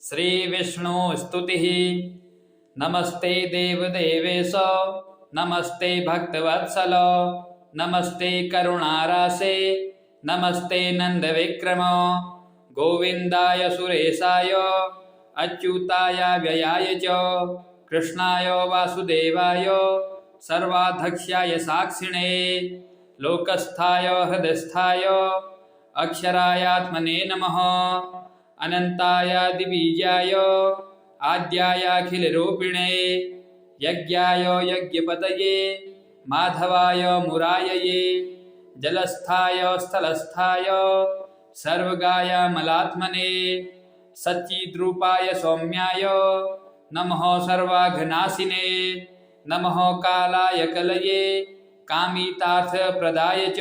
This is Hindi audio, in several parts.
श्री विष्णु स्तुति। नमस्ते देवदेवेश, नमस्ते भक्तवत्सल, नमस्ते करुणारासे, नमस्ते नंद विक्रम। गोविंदाय सुरेशाय, अच्युताय व्ययाय च, कृष्णाय वासुदेवाय, सर्वाध्यक्षाय साक्षिणे, लोकस्थाय हृदयस्थाय, अक्षरायात्मने नमः। अनंताय दिवीजाय, आद्याय अखिलरूपिणे, यज्ञाय यज्ञपतये, माधवाय मुरायये, जलस्थाय स्थलस्थाय, सर्वगाय मलात्मने, सच्चिद्रूपाय सौम्याय, नमः सर्वाघनाशिने, नमः कालाय कलये, कामितार्थप्रदाय च,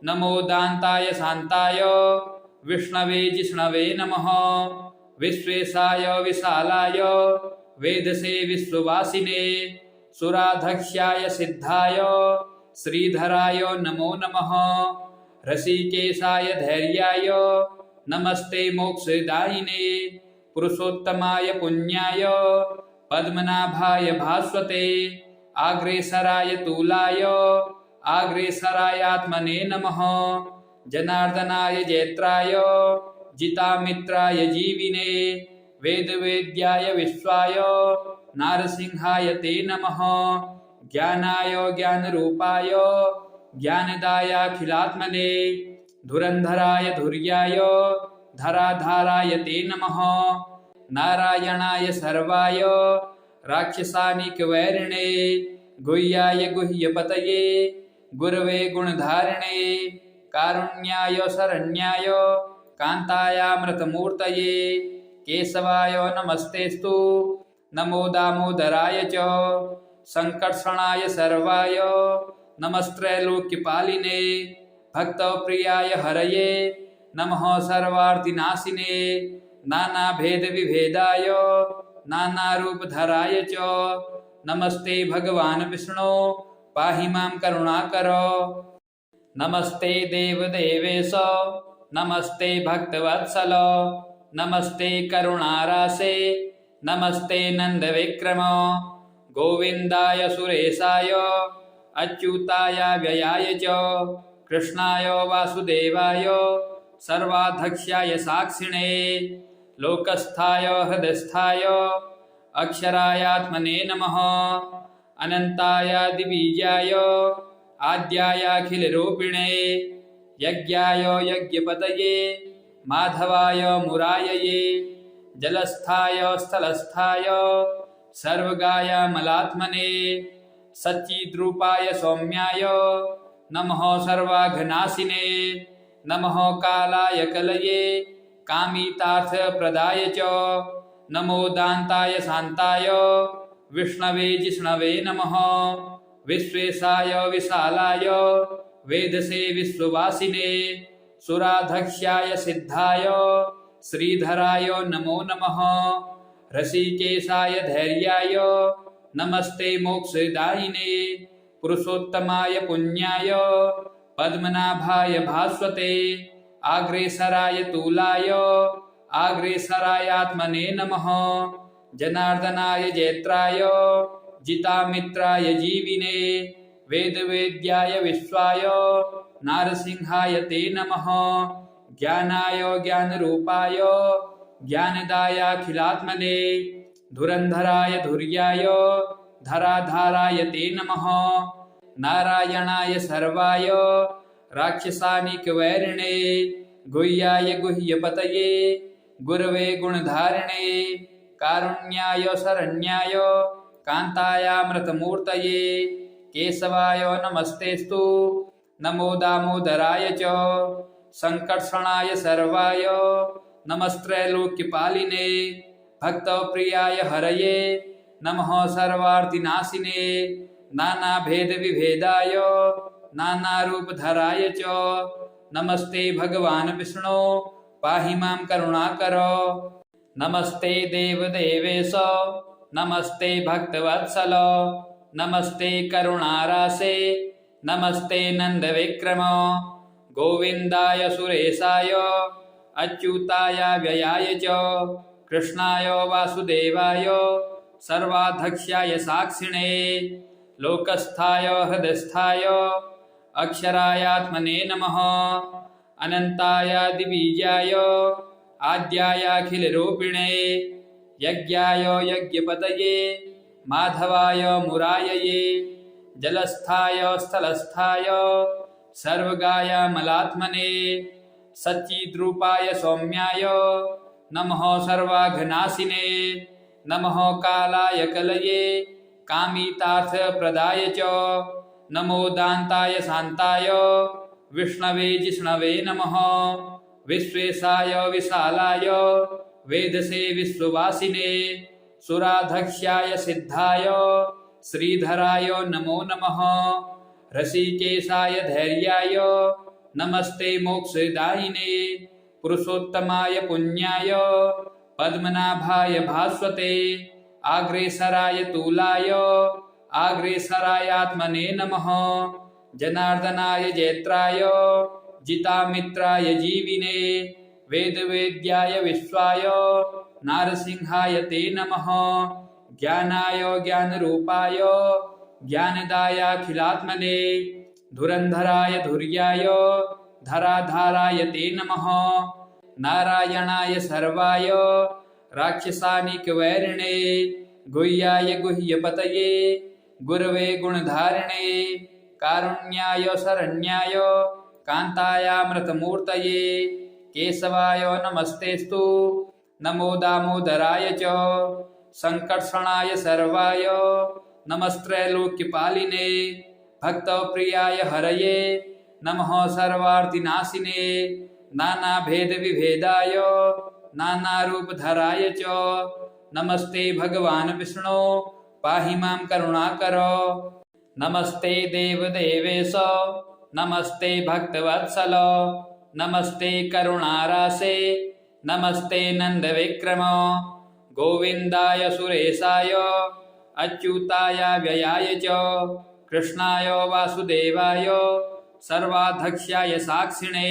नमो दान्ताय शान्ताय, विष्णवे जिष्णवे नमः। विश्वेशाय विशालाय, वेदसे विश्ववासिने, सुराध्यक्षाय सिद्धाय, श्रीधराय नमो नमः। ऋषिकेशाय धैर्याय, नमस्ते मोक्षदायिने, पुरुषोत्तमाय पुण्याय, पद्मनाभाय भास्वते, आग्रेसराय तूलाय, आग्रेसरायात्मने नमः। जनार्दनाय जैत्राय, जितामित्राय जीविने, वेदवेद्याय विश्वाय, नारसिंहाय ते नमः। ज्ञानाय ज्ञानरूपाय, ज्ञानदायाखिलात्मने, धुरंधराय धुर्याय, धराधाराय ते नमः। नारायणाय सर्वाय, राक्षसानिकवैरिणे, गुह्याय गुह्यपतये, गुरवे गुणधारिणे, कारुण्याय शरण्याय, कान्तायामृतमूर्तये, केशवाय नमस्तेस्तु, नमो दामोदराय च, संकर्षणाय सर्वाय, नमस्त्रैलोक्यपालिने, भक्तप्रियाय हरये, नमः सर्वार्थिनाशिने, नानाभेदविभेदाय, नानारूपधराय च, नमस्ते भगवान् विष्णु, पाहि मां करुणाकर। नमस्ते देवदेवेश, नमस्ते भक्तवत्सल, नमस्ते करुणारासे, नमस्ते नंद विक्रम। गोविंदाय सुरेशाय, अच्युताय व्ययाय च, कृष्णाय वासुदेवाय, सर्वाध्यक्षाय साक्षिणे, लोकस्थाय हृदयस्थाय, अक्षरायात्मने नमः। अनंताय दिवीजाय, आद्याय अखिलरूपिणे, यज्ञाय यज्ञपतये, माधवाय मुरायये, जलस्थाय स्थलस्थाय, सर्वगाय मलात्मने, सच्चिद्रूपाय सौम्याय, नमः सर्वाघनाशिने, नमः कालाय कलये, कामितार्थप्रदाय च, नमो दान्ताय शान्ताय, विष्णवे जिष्णवे नमः। विश्वेशाय विशालाय, वेदसे विश्ववासिने, सुराध्यक्षाय सिद्धाय, श्रीधराय नमो नमः। ऋषिकेशाय धैर्याय, नमस्ते मोक्षदायिने, पुरुषोत्तमाय पुण्याय, पद्मनाभाय भास्वते, आग्रेसराय तूलाय, आग्रेसरायात्मने नमः। जनार्दनाय जैत्राय, जितामित्राय जीविने, वेदवेद्याय विश्वाय, नारसिंहाय ते नमः। ज्ञानाय ज्ञानरूपाय, ज्ञानदायाखिलात्मने, धुरंधराय धुर्याय, धराधाराय ते नमः। नारायणाय सर्वाय, राक्षसानिकवैरिणे, गुह्याय गुह्यपतये, गुरवे गुणधारिणे, कारुण्याय शरण्याय, कान्तायामृतमूर्तये, केशवाय नमस्तेस्तु, नमो दामोदराय च, संकर्षणाय सर्वाय, नमस्त्रैलोक्यपालिने, भक्तप्रियाय हरये, नमः सर्वार्थिनाशिने, नानाभेदविभेदाय, नानारूपधराय च, नमस्ते भगवान् विष्णु, पाहि मां करुणाकर। नमस्ते देवदेवेश, नमस्ते भक्तवत्सल, नमस्ते करुणारासे, नमस्ते नंद विक्रम। गोविंदाय सुरेशाय, अच्युताय व्ययाय च, कृष्णाय वासुदेवाय सर्वाध्यक्षाय साक्षिणे लोकस्थाय हृदयस्थाय अक्षरायात्मने नमः अनन्तायादिबीजाय आद्यायाखिलरूपिणे यज्ञाय यज्ञपतये माधवाय मुरायये जलस्थाय स्थलस्थाय सर्वगाय मलात्मने सच्चिद्रूपाय सौम्याय नमः सर्वाघनाशिने नमः कालाय कलये कामितार्थप्रदाय च नमो दान्ताय शान्ताय विष्णवे जिष्णवे नमः विश्वेशाय विशालाय वेदसे विश्ववासिने सुराध्यक्षाय सिद्धाय श्रीधराय नमो नमः ऋषिकेशाय धैर्याय नमस्ते मोक्षदायिने पुरुषोत्तमाय पुण्याय पद्मनाभाय भास्वते आग्रेसराय तूलाय आग्रेसरायात्मने नमः जनार्दनाय जैत्राय जितामित्राय जीविने वेदवेद्याय विश्वाय नारसिंहाय ते नमः ज्ञानाय ज्ञानरूपाय ज्ञानदायाखिलात्मने धुरन्धराय धुर्याय धराधाराय ते नमः नारायणाय सर्वाय राक्षसानिकवैरिणे गुह्याय गुह्यपतये गुरवे गुणधारिणे कारुण्याय शरण्याय कान्तायामृतमूर्तये केशवाय नमस्तेस्तु नमो दामोदराय च संकर्षणाय सर्वाय नमस्त्रैलोक्यपालिने भक्तप्रियाय हरये नमः सर्वार्तिनाशिने नानाभेदविभेदाय नानारूपधराय च नमस्ते भगवान् विष्णो पाहि मां करुणाकर नमस्ते देवदेवेश नमस्ते भक्तवत्सल नमस्ते करुणारासे नमस्ते नन्दविक्रम गोविन्दाय सुरेशाय अच्युताय व्ययाय च कृष्णाय वासुदेवाय सर्वाध्यक्षाय साक्षिणे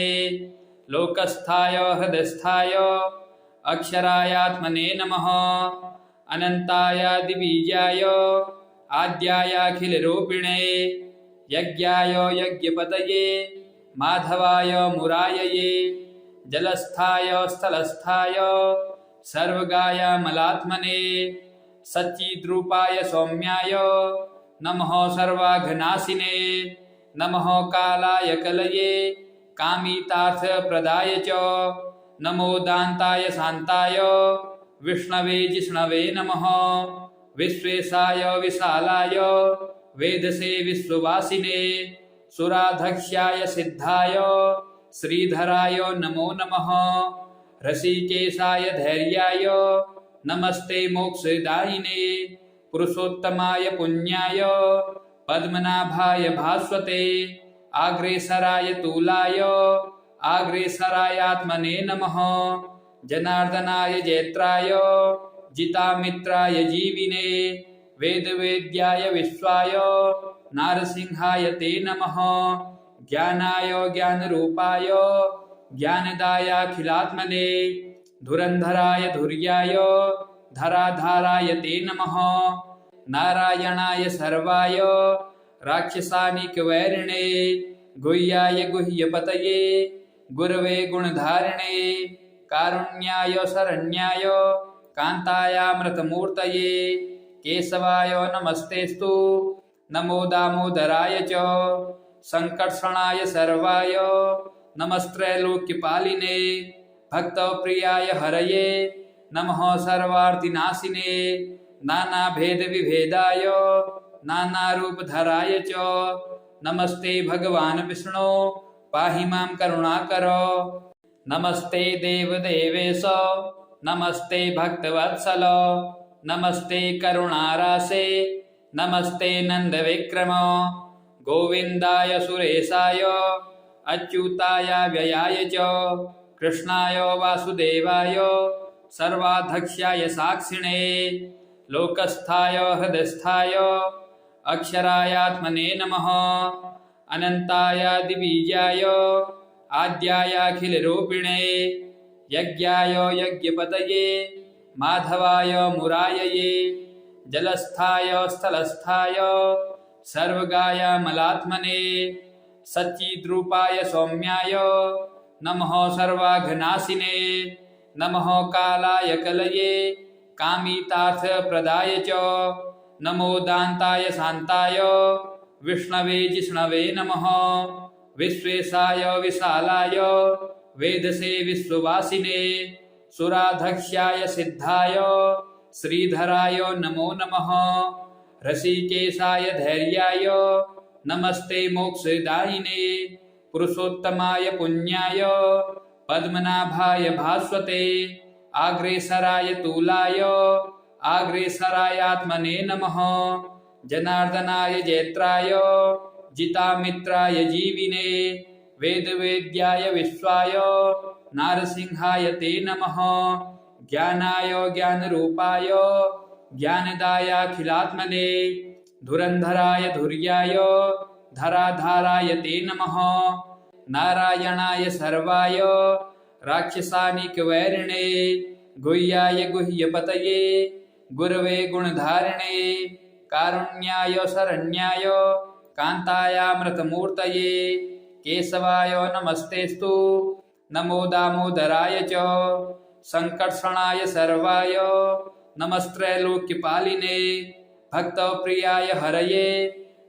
लोकस्थाय हृदयस्थाय अक्षरायात्मने नमः अनन्तायादिबीजाय आद्यायाखिलरूपिणे यज्ञाय यज्ञपतये माधवाय मुरायये जलस्थाय स्थलस्थाय सर्वगाय मलात्मने सच्चिद्रूपाय सौम्याय नमः सर्वाघनाशिने नमः कालाय कलये कामितार्थप्रदाय च नमो दान्ताय शान्ताय विष्णवे जिष्णवे नमः विश्वेशाय विशालाय वेदसे विश्ववासिने सुराध्यक्षाय सिद्धाय श्रीधराय नमो नमः ऋषिकेशाय धैर्याय नमस्ते मोक्षदायिने पुरुषोत्तमाय पुण्याय पद्मनाभाय भास्वते आग्रेसराय तूलाय आग्रेसरायात्मने नमः जनार्दनाय जैत्राय जितामित्राय जीविने वेदवेद्याय विश्वाय नारसिंहाय ते नमः ज्ञानाय ज्ञानरूपाय ज्ञानदायाखिलात्मने धुरन्धराय धुर्याय धराधाराय ते नमः नारायणाय सर्वाय राक्षसानिकवैरिणे गुह्याय गुह्यपतये गुरवे गुणधारिणे कारुण्याय शरण्याय कान्तायामृतमूर्तये केशवाय नमस्तेस्तु नमो दामोदराय च संकर्षणाय सर्वाय नमस्त्रैलोक्यपालिने भक्तप्रियाय हरये नमः सर्वार्तिनाशिने नानाभेदविभेदाय नानारूपधराय च नमस्ते भगवान् विष्णो पाहि मां करुणाकर नमस्ते देवदेवेश नमस्ते भक्तवत्सल नमस्ते करुणारासे नमस्ते नन्दविक्रम गोविन्दाय सुरेशाय अच्युताय व्ययाय च कृष्णाय वासुदेवाय सर्वाध्यक्षाय साक्षिणे लोकस्थाय हृदयस्थाय अक्षरायात्मने नमः अनन्तायादिबीजाय आद्यायाखिलरूपिणे यज्ञाय यज्ञपतये माधवाय मुरायये जलस्थाय स्थलस्थाय सर्वगाय मलात्मने सच्चिद्रूपाय सौम्याय नमः सर्वाघनाशिने नमः कालाय कलये कामितार्थप्रदाय च नमो दान्ताय शान्ताय विष्णवे जिष्णवे नमः विश्वेशाय विशालाय वेदसे विश्ववासिने सुराधक्ष्याय सिद्धाय श्रीधराय नमो नमः ऋषिकेशाय धैर्याय नमस्ते मोक्षदायिने पुरुषोत्तमाय पुण्याय पद्मनाभाय भास्वते आग्रेसराय तूलाय आग्रेसरायात्मने नमः जनार्दनाय जैत्राय जितामित्राय जीविने वेदवेद्याय विश्वाय नारसिंहाय ते नमः ज्ञानाय ज्ञानरूपाय ज्ञानदायाखिलात्मने धुरन्धराय धुर्याय धराधाराय ते नमः नारायणाय सर्वाय राक्षसानिकवैरिणे गुह्याय गुह्यपतये गुरवे गुणधारिणे कारुण्याय शरण्याय कान्तायामृतमूर्तये केशवाय नमस्तेस्तु नमो दामोदराय च संकर्षणाय सर्वाय नमस्त्रैलोक्यपालिने भक्तप्रियाय हरये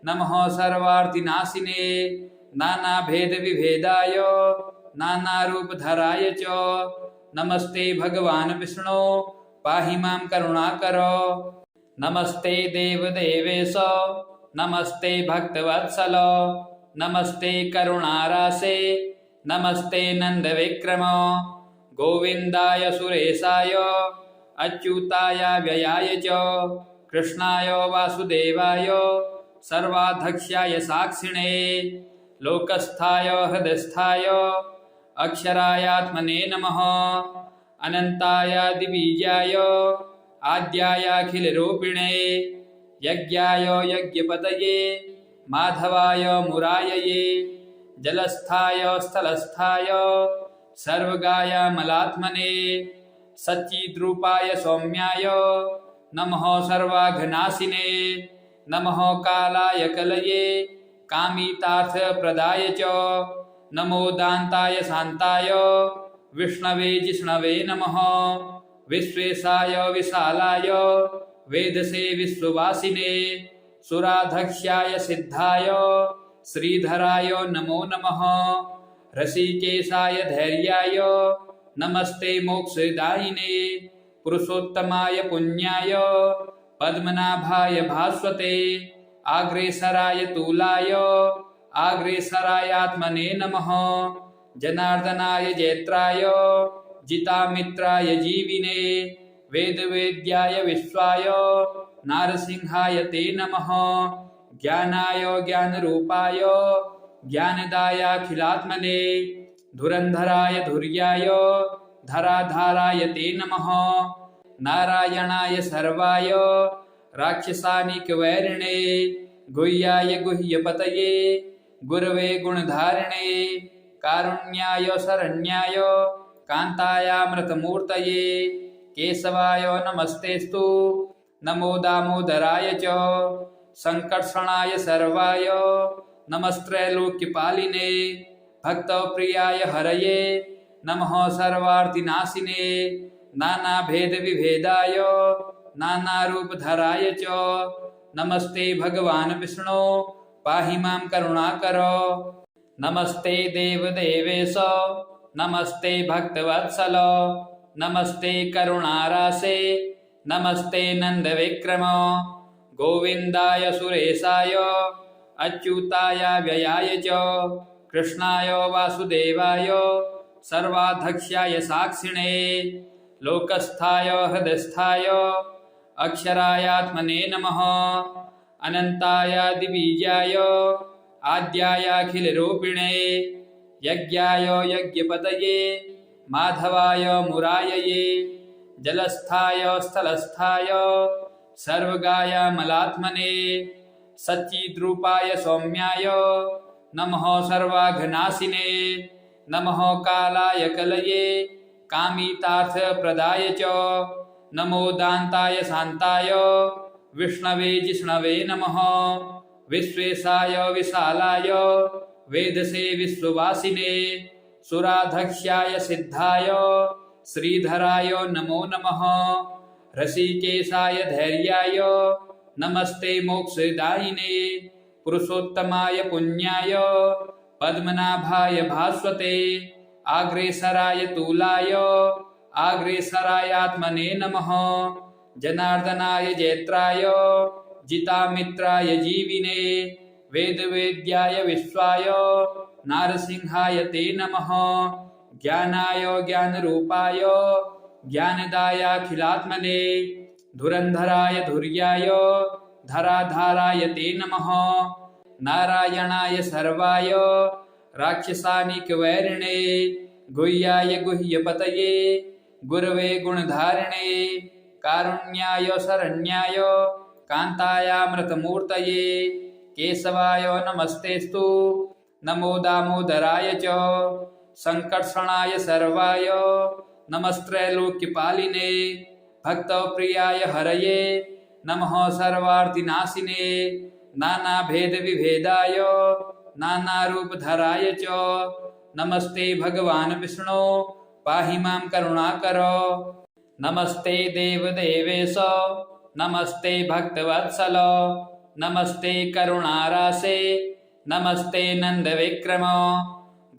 नमः सर्वार्तिनाशिने नानाभेदविभेदाय नानारूपधराय च नमस्ते भगवान् विष्णो पाहि मां करुणाकर नमस्ते देवदेवेश नमस्ते भक्तवत्सल नमस्ते करुणारासे नमस्ते नन्दविक्रम गोविन्दाय सुरेशाय अच्युताय व्ययाय च कृष्णाय वासुदेवाय सर्वाध्यक्षाय साक्षिणे लोकस्थाय हृदस्थाय अक्षरायात्मने नमः अनन्ताय दिवीजाय आद्यायाखिलरूपिणे यज्ञाय यज्ञपतये माधवाय मुरायये जलस्थाय स्थलस्थाय सर्वगाय मलात्मने सच्चिद्रूपाय सौम्याय नमः सर्वाघनाशिने नमः कालाय कलये कामितार्थप्रदाय च नमो दान्ताय शान्ताय विष्णवे जिष्णवे नमः विश्वेशाय विशालाय वेदसे विश्ववासिने सुराधक्ष्याय सिद्धाय श्रीधराय नमो नमः ऋषिकेशाय धैर्याय नमस्ते मोक्षदायिने पुरुषोत्तमाय पुण्याय पद्मनाभाय भास्वते आग्रेसराय तूलाय आग्रेसरायात्मने नमः जनार्दनाय जैत्राय जितामित्राय जीविने वेदवेद्याय विश्वाय नारसिंहाय ते नमः ज्ञानाय ज्ञानरूपाय ज्ञानदायाखिलात्मने धुरन्धराय धुर्याय धराधाराय ते नमः नारायणाय सर्वाय राक्षसानिकवैरिणे गुह्याय गुह्यपतये गुरवे गुणधारिणे कारुण्याय शरण्याय कान्तायामृतमूर्तये केशवाय नमस्तेस्तु नमो दामोदराय च संकर्षणाय सर्वाय नमस्त्रैलोक्यपालिने भक्तप्रियाय हरये नमः सर्वार्तिनाशिने नानाभेदविभेदाय नानारूपधराय च नमस्ते भगवान् विष्णो पाहि मां करुणाकर नमस्ते देवदेवेश नमस्ते भक्तवत्सल नमस्ते करुणारासे नमस्ते नन्दविक्रम गोविन्दाय सुरेशाय अच्युताय व्ययाय च कृष्णाय वासुदेवाय सर्वाध्यक्षाय साक्षिणे लोकस्थाय हृदस्थाय अक्षरायात्मने नमः अनन्ताय दिवीजाय आद्यायाखिलरूपिणे यज्ञाय यज्ञपतये माधवाय मुरायये जलस्थाय स्थलस्थाय सर्वगाय मलात्मने सच्चिद्रूपाय सौम्याय नमः सर्वाघनाशिने नमः कालाय कलये कामितार्थप्रदाय च नमो दान्ताय शान्ताय विष्णवे जिष्णवे नमः विश्वेशाय विशालाय वेदसे विश्ववासिने सुराधक्ष्याय सिद्धाय श्रीधराय नमो नमः ऋषिकेशाय धैर्याय नमस्ते मोक्षदायिने पुरुषोत्तमाय पुण्याय पद्मनाभाय भास्वते आग्रेसराय तूलाय आग्रेसरायात्मने नमः जनार्दनाय जैत्राय जितामित्राय जीविने वेदवेद्याय विश्वाय नारसिंहाय ते नमः ज्ञानाय ज्ञानरूपाय ज्ञानदायाखिलात्मने धुरन्धराय धुर्याय धराधाराय ते नमः नारायणाय सर्वाय राक्षसानिकवैरिणे गुह्याय गुह्यपतये गुरवे गुणधारिणे कारुण्याय शरण्याय कान्तायामृतमूर्तये केशवाय नमस्तेस्तु नमो दामोदराय च संकर्षणाय सर्वाय नमस्त्रैलोक्यपालिने भक्तप्रियाय हरये नमः सर्वार्थिनाशिने नानाभेदविभेदाय नानारूपधराय च नमस्ते भगवान् विष्णु पाहि मां करुणाकर नमस्ते देवदेवेश नमस्ते भक्तवत्सल नमस्ते करुणारासे नमस्ते नन्दविक्रम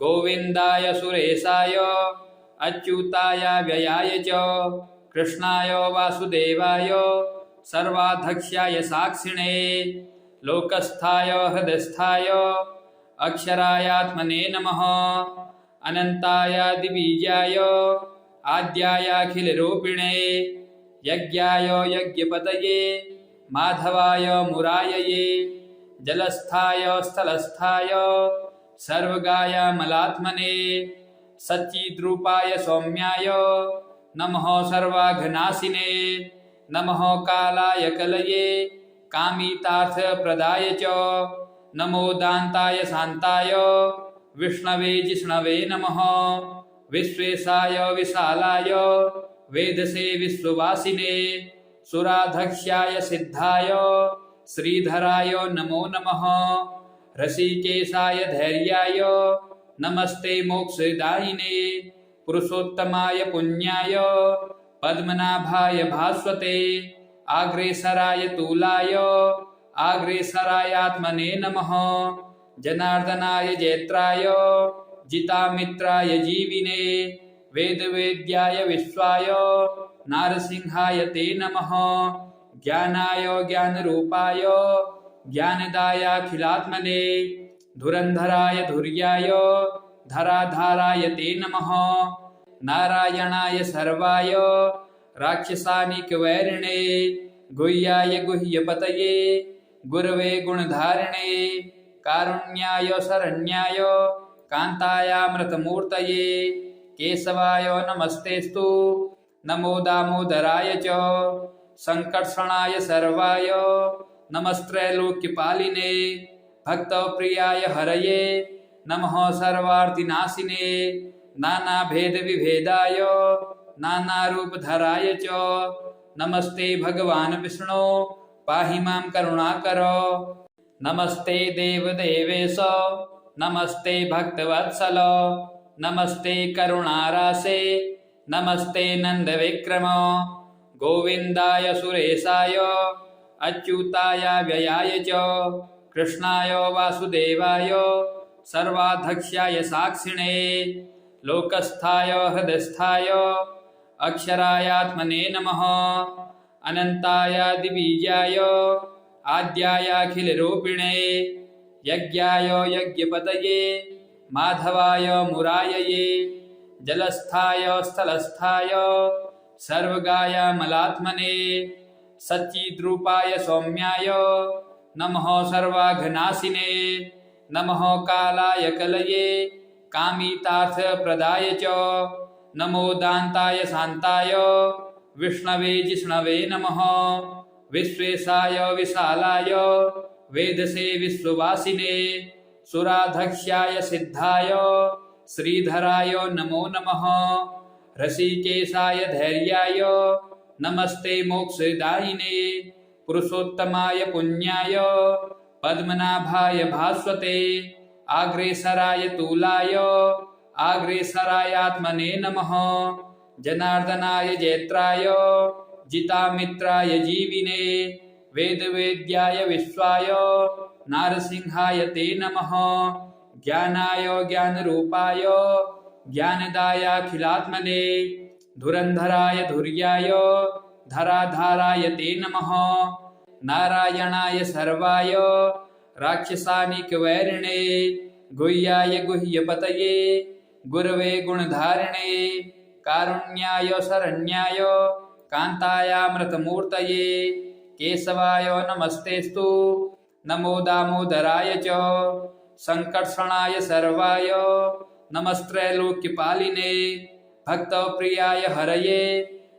गोविन्दाय सुरेशाय अच्युताय व्ययाय च कृष्णाय वासुदेवाय सर्वाध्यक्षाय साक्षिणे लोकस्थाय हृदस्थाय अक्षरायात्मने नमः अनन्ताय दिवीजाय आद्यायाखिलरूपिणे यज्ञाय यज्ञपतये माधवाय मुरायये जलस्थाय स्थलस्थाय सर्वगाय मलात्मने सच्चिद्रूपाय सौम्याय नमः सर्वाघनाशिने नमः कालाय कलये कामितार्थप्रदाय च नमो दान्ताय शान्ताय विष्णवे जिष्णवे नमः विश्वेशाय विशालाय वेदसे विश्ववासिने सुराधक्ष्याय सिद्धाय श्रीधराय नमो नमः ऋषिकेशाय धैर्याय नमस्ते मोक्षदायिने पुरुषोत्तमाय पुण्याय पद्मनाभाय भास्वते आग्रेसराय तूलाय आग्रेसरायात्मने नमः जनार्दनाय जैत्राय जितामित्राय जीविने वेदवेद्याय विश्वाय नारसिंहाय ते नमः ज्ञानाय ज्ञानरूपाय ज्ञानदायाखिलात्मने धुरन्धराय धुर्याय धराधाराय ते नमः नारायणाय सर्वाय राक्षसानिकवैरिणे गुह्याय गुह्यपतये गुरवे गुणधारिणे कारुण्याय शरण्याय कान्तायामृतमूर्तये केशवाय नमस्तेस्तु नमो दामोदराय च संकर्षणाय सर्वाय नमस्त्रैलोक्यपालिने भक्तप्रियाय हरये नमः सर्वार्थिनाशिने नानाभेदविभेदाय नानारूपधराय च नमस्ते भगवान् विष्णु पाहि मां करुणाकर नमस्ते देवदेवेश नमस्ते भक्तवत्सल नमस्ते करुणारासे नमस्ते नन्दविक्रम गोविन्दाय सुरेशाय अच्युताय व्ययाय च कृष्णाय वासुदेवाय सर्वाध्यक्षाय साक्षिणे लोकस्थाय हृदस्थाय अक्षरायात्मने नमः अनन्ताय दिवीजाय आद्यायाखिलरूपिणे यज्ञाय यज्ञपतये माधवाय मुरायये जलस्थाय स्थलस्थाय सर्वगाय मलात्मने सच्चिद्रूपाय सौम्याय नमः सर्वाघनाशिने नमः कालाय कलये कामितार्थप्रदाय च नमो दान्ताय शान्ताय विष्णवे जिष्णवे नमः विश्वेशाय विशालाय वेदसे विश्ववासिने सुराधक्ष्याय सिद्धाय श्रीधराय नमो नमः ऋषिकेशाय धैर्याय नमस्ते मोक्षदायिने पुरुषोत्तमाय पुण्याय पद्मनाभाय भास्वते आग्रेसराय तूलाय आग्रेसरायात्मने नमः जनार्दनाय जैत्राय जितामित्राय जीविने वेदवेद्याय विश्वाय नारसिंहाय ते नमः ज्ञानाय ज्ञानरूपाय ज्ञानदायाखिलात्मने धुरन्धराय धुर्याय धराधाराय ते नमः नारायणाय सर्वाय राक्षसानिकवैरिणे गुह्याय गुह्यपतये गुरवे गुणधारिणे कारुण्याय शरण्याय कान्तायामृतमूर्तये केशवाय नमस्तेस्तु नमो दामोदराय च संकर्षणाय सर्वाय नमस्त्रैलोक्यपालिने भक्तप्रियाय हरये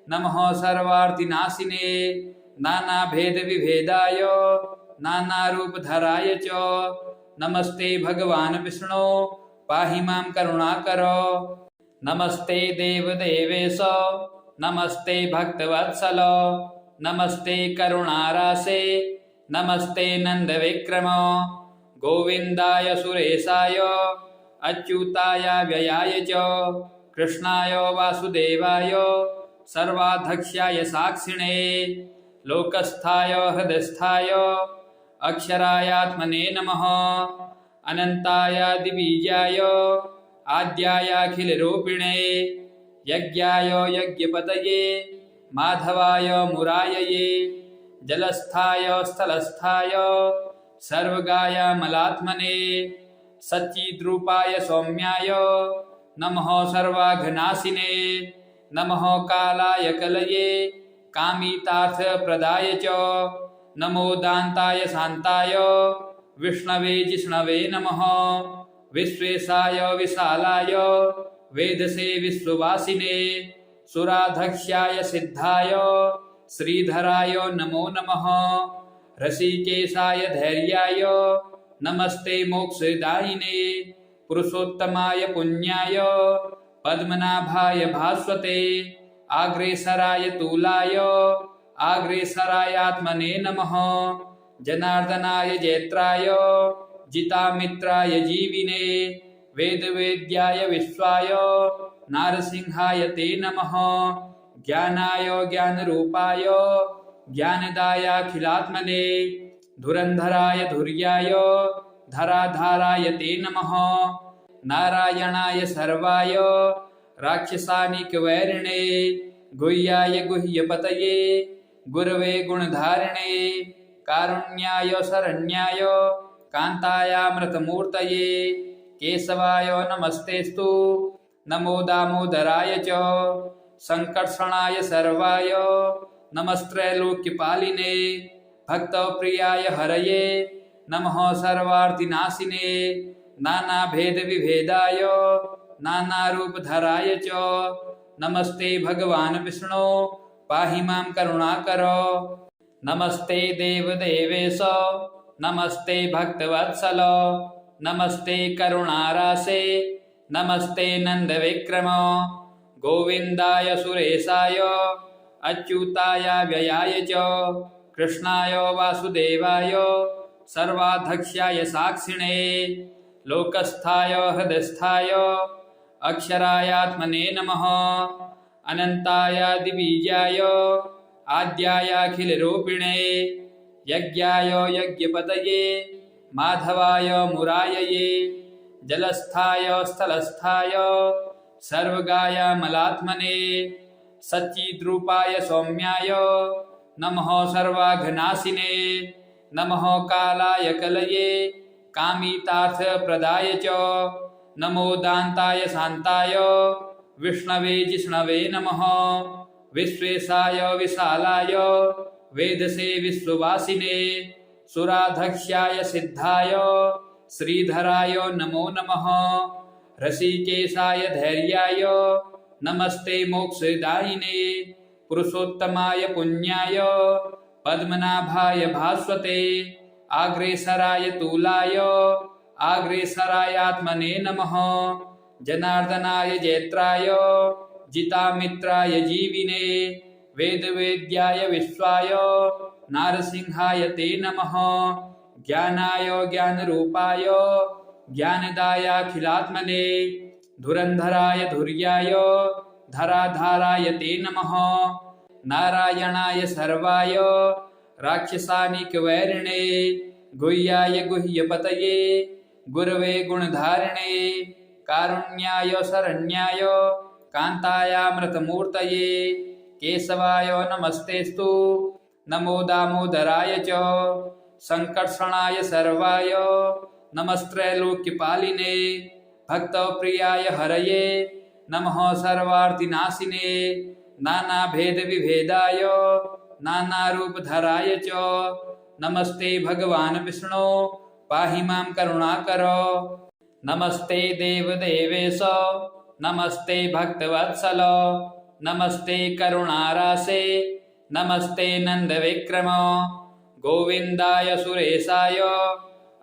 नमः सर्वार्थिनाशिने नानाभेदविभेदाय नानारूपधराय च नमस्ते भगवान् विष्णो पाहि मां करुणाकर नमस्ते देवदेवेश नमस्ते भक्तवत्सल नमस्ते करुणारासे नमस्ते नन्दविक्रम गोविन्दाय सुरेशाय अच्युताय व्ययाय च कृष्णाय वासुदेवाय सर्वाध्यक्षाय साक्षिणे लोकस्थाय हृदयस्थाय अक्षरायात्मने नमः अनन्ताय दिवीजाय आद्यायाखिलरूपिणे यज्ञाय यज्ञपतये माधवाय मुरायये जलस्थाय स्थलस्थाय सर्वगाय मलात्मने सच्चिद्रूपाय सौम्याय नमः सर्वाघनाशिने नमः कालाय कलये कामितार्थप्रदाय च नमो दान्ताय शान्ताय विष्णवे जिष्णवे नमः विश्वेशाय विशालाय वेदसे विश्ववासिने सुराध्यक्षाय सिद्धाय श्रीधराय नमो नमः ऋषिकेशाय धैर्याय नमस्ते मोक्षदायिने पुरुषोत्तमाय पुण्याय पद्मनाभाय भास्वते आग्रेसराय तूलाय आग्रेसरायात्मने नमः जनार्दनाय जैत्राय जितामित्राय जीविने वेदवेद्याय विश्वाय नारसिंहाय ते नमः ज्ञानाय ज्ञानरूपाय ज्ञानदायाखिलात्मने धुरन्धराय धुर्याय धराधाराय ते नमः नारायणाय सर्वाय राक्षसानिकवैरिणे गुह्याय गुह्यपतये गुरवे गुणधारिणे कारुण्याय शरण्याय कान्तायामृतमूर्तये केशवाय नमस्तेस्तु नमो दामोदराय च संकर्षणाय सर्वाय नमस्त्रैलोक्यपालिने भक्तप्रियाय हरये नमः सर्वार्थिनाशिने नानाभेदविभेदाय नानारूपधराय च नमस्ते भगवान् विष्णो पाहि मां करुणाकर नमस्ते देवदेवेश नमस्ते भक्तवत्सल नमस्ते करुणारासे नमस्ते नन्दविक्रम गोविन्दाय सुरेशाय अच्युताय व्ययाय च कृष्णाय वासुदेवाय सर्वाध्यक्षाय साक्षिणे लोकस्थाय हृदयस्थाय अक्षरायात्मने नमः अनन्ताय दिवीजाय आद्यायाखिलरूपिणे यज्ञाय यज्ञपतये माधवाय मुरायये जलस्थाय स्थलस्थाय सर्वगाय मलात्मने सच्चिद्रूपाय सौम्याय नमः सर्वाघनाशिने नमः कालाय कलये कामितार्थप्रदाय च नमो दान्ताय शान्ताय विष्णवे जिष्णवे नमः विश्वेशाय विशालाय वेदसे विश्ववासिने सुराध्यक्षाय सिद्धाय श्रीधराय नमो नमः ऋषिकेशाय धैर्याय नमस्ते मोक्षदायिने पुरुषोत्तमाय पुण्याय पद्मनाभाय भास्वते आग्रेसराय तूलाय आग्रेसरायात्मने नमः जनार्दनाय जैत्राय जितामित्राय जीविने वेदवेद्याय विश्वाय नारसिंहाय ते नमः। ज्ञानाय ज्ञानरूपाय ज्ञानदायाखिलात्मने धुरन्धराय धुर्याय धराधाराय ते नमः। नारायणाय सर्वाय राक्षसानिकवैरिणे गुह्याय गुह्यपतये गुरवे गुणधारिणे कारुण्याय शरण्याय कान्तायामृतमूर्तये केशवाय नमस्तेस्तु नमो दामोदराय च संकर्षणाय सर्वाय नमस्त्रैलोक्यपालिने भक्तप्रियाय हरये नमः सर्वार्तिनाशिने नानाभेदविभेदाय नानारूपधराय च नमस्ते भगवान् विष्णो पाहि मां करुणाकर। नमस्ते देवदेवेश नमस्ते भक्तवत्सल नमस्ते करुणारासे नमस्ते नन्दविक्रम गोविन्दाय सुरेशाय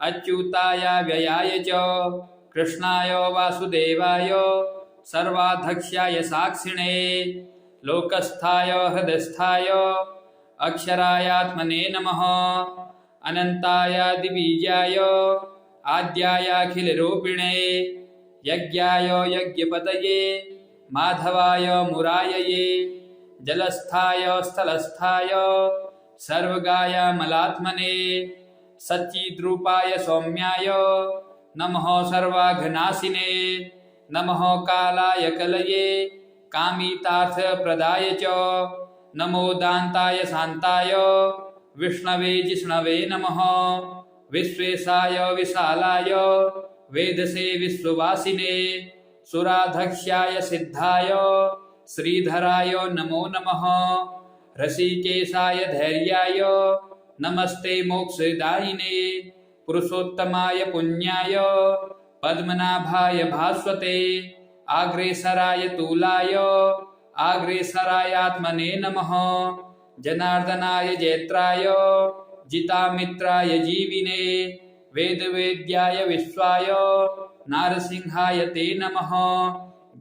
अच्युताय व्ययाय च कृष्णाय वासुदेवाय सर्वाध्यक्षाय साक्षिणे लोकस्थाय हृदस्थाय अक्षरायात्मने नमः। अनन्ताय दिवीजाय आद्यायाखिलरूपिणे यज्ञाय यज्ञपतये माधवाय मुरायये जलस्थाय स्थलस्थाय सर्वगाय मलात्मने सच्चिद्रूपाय सौम्याय नमः सर्वाघनाशिने नमः कालाय कलये कामितार्थप्रदाय च नमो दान्ताय शान्ताय विष्णवे जिष्णवे नमः। विश्वेशाय विशालाय वेदसे विश्ववासिने सुराध्यक्षाय सिद्धाय श्रीधराय नमो नमः। ऋषिकेशाय धैर्याय नमस्ते मोक्षदायिने पुरुषोत्तमाय पुण्याय पद्मनाभाय भास्वते आग्रेसराय तूलाय आग्रेसरायात्मने नमः। जनार्दनाय जैत्राय जितामित्राय जीविने वेदवेद्याय विश्वाय नारसिंहाय ते नमः।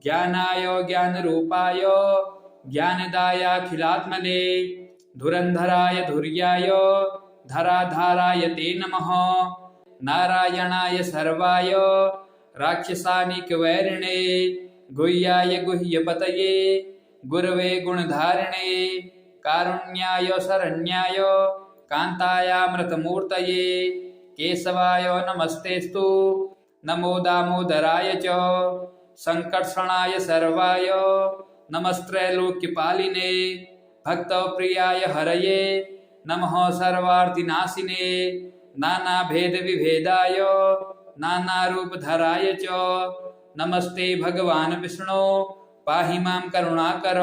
ज्ञानाय ज्ञानरूपाय ज्ञानदायाखिलात्मने धुरन्धराय धुर्याय धराधाराय ते नमः। नारायणाय सर्वाय राक्षसानिकवैरिणे गुह्याय गुह्यपतये गुरवे गुणधारिणे कारुण्याय शरण्याय कान्तायामृतमूर्तये केशवाय नमस्तेस्तु नमो दामोदराय च संकर्षणाय सर्वाय नमस्त्रैलोक्यपालिने भक्तप्रियाय हरये नमः सर्वार्तिनाशिने नानाभेदविभेदाय नानारूपधराय च नमस्ते भगवान् विष्णो पाहि मां करुणाकर।